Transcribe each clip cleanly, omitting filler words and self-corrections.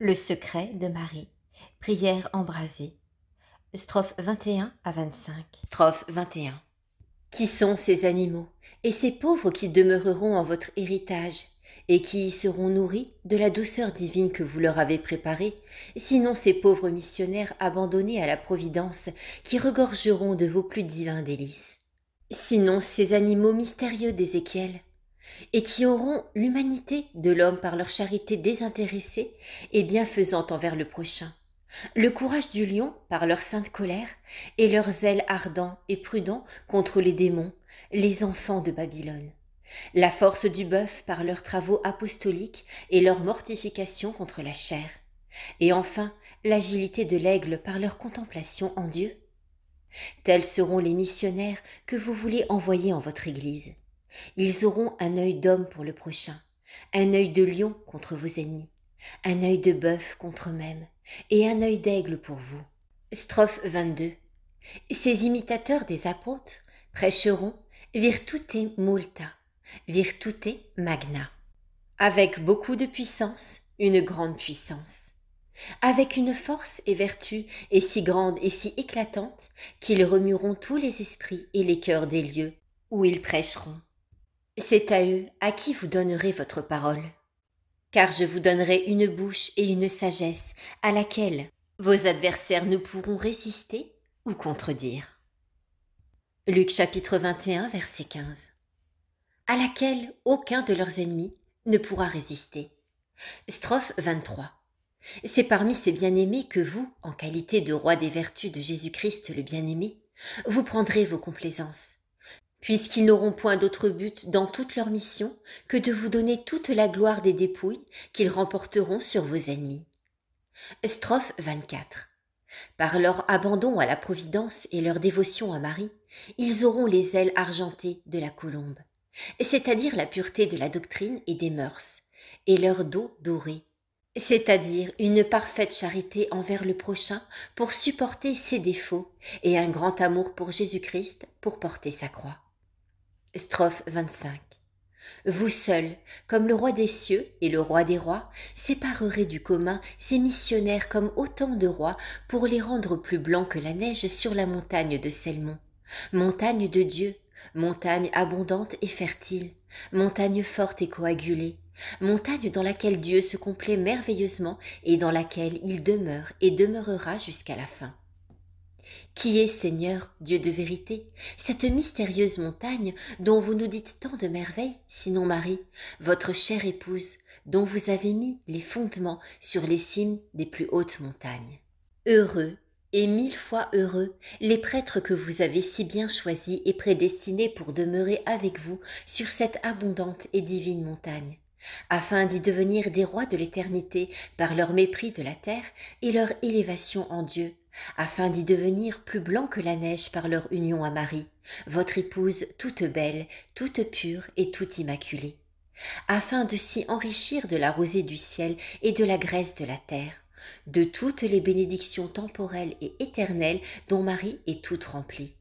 Le secret de Marie. Prière embrasée. Strophes 21 à 25. Strophe 21. Qui sont ces animaux et ces pauvres qui demeureront en votre héritage et qui y seront nourris de la douceur divine que vous leur avez préparée, sinon ces pauvres missionnaires abandonnés à la providence qui regorgeront de vos plus divins délices. Sinon ces animaux mystérieux d'Ézéchiel, et qui auront l'humanité de l'homme par leur charité désintéressée et bienfaisante envers le prochain, le courage du lion par leur sainte colère, et leur zèle ardent et prudent contre les démons, les enfants de Babylone, la force du bœuf par leurs travaux apostoliques et leur mortification contre la chair, et enfin l'agilité de l'aigle par leur contemplation en Dieu. Tels seront les missionnaires que vous voulez envoyer en votre Église. Ils auront un œil d'homme pour le prochain, un œil de lion contre vos ennemis, un œil de bœuf contre eux-mêmes, et un œil d'aigle pour vous. Strophe 22. Ces imitateurs des apôtres prêcheront virtute multa, virtute magna, avec beaucoup de puissance, une grande puissance, avec une force et vertu et si grande et si éclatante qu'ils remueront tous les esprits et les cœurs des lieux où ils prêcheront. C'est à eux à qui vous donnerez votre parole. Car je vous donnerai une bouche et une sagesse à laquelle vos adversaires ne pourront résister ou contredire. Luc chapitre 21, verset 15. À laquelle aucun de leurs ennemis ne pourra résister. Strophe 23. C'est parmi ces bien-aimés que vous, en qualité de roi des vertus de Jésus-Christ le bien-aimé, vous prendrez vos complaisances, puisqu'ils n'auront point d'autre but dans toute leur mission que de vous donner toute la gloire des dépouilles qu'ils remporteront sur vos ennemis. Strophe 24. Par leur abandon à la providence et leur dévotion à Marie, ils auront les ailes argentées de la colombe, c'est-à-dire la pureté de la doctrine et des mœurs, et leur dos doré, c'est-à-dire une parfaite charité envers le prochain pour supporter ses défauts et un grand amour pour Jésus-Christ pour porter sa croix. Strophe 25. Vous seuls, comme le roi des cieux et le roi des rois, séparerez du commun ces missionnaires comme autant de rois pour les rendre plus blancs que la neige sur la montagne de Selmon, montagne de Dieu, montagne abondante et fertile, montagne forte et coagulée, montagne dans laquelle Dieu se complaît merveilleusement et dans laquelle il demeure et demeurera jusqu'à la fin. Qui est, Seigneur, Dieu de vérité, cette mystérieuse montagne dont vous nous dites tant de merveilles, sinon Marie, votre chère épouse, dont vous avez mis les fondements sur les cimes des plus hautes montagnes? Heureux, et 1000 fois heureux, les prêtres que vous avez si bien choisis et prédestinés pour demeurer avec vous sur cette abondante et divine montagne, afin d'y devenir des rois de l'éternité par leur mépris de la terre et leur élévation en Dieu, afin d'y devenir plus blancs que la neige par leur union à Marie, votre épouse toute belle, toute pure et toute immaculée, afin de s'y enrichir de la rosée du ciel et de la graisse de la terre, de toutes les bénédictions temporelles et éternelles dont Marie est toute remplie.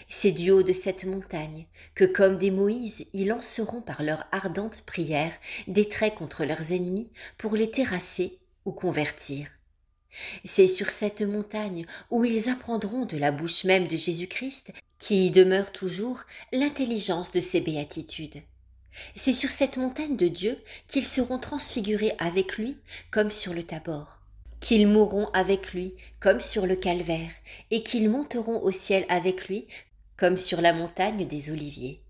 C'est du haut de cette montagne que, comme des Moïse, ils lanceront par leur ardente prière des traits contre leurs ennemis pour les terrasser ou convertir. C'est sur cette montagne où ils apprendront de la bouche même de Jésus-Christ, qui y demeure toujours, l'intelligence de ses béatitudes. C'est sur cette montagne de Dieu qu'ils seront transfigurés avec lui comme sur le Tabor, qu'ils mourront avec lui comme sur le calvaire, et qu'ils monteront au ciel avec lui comme sur la montagne des Oliviers.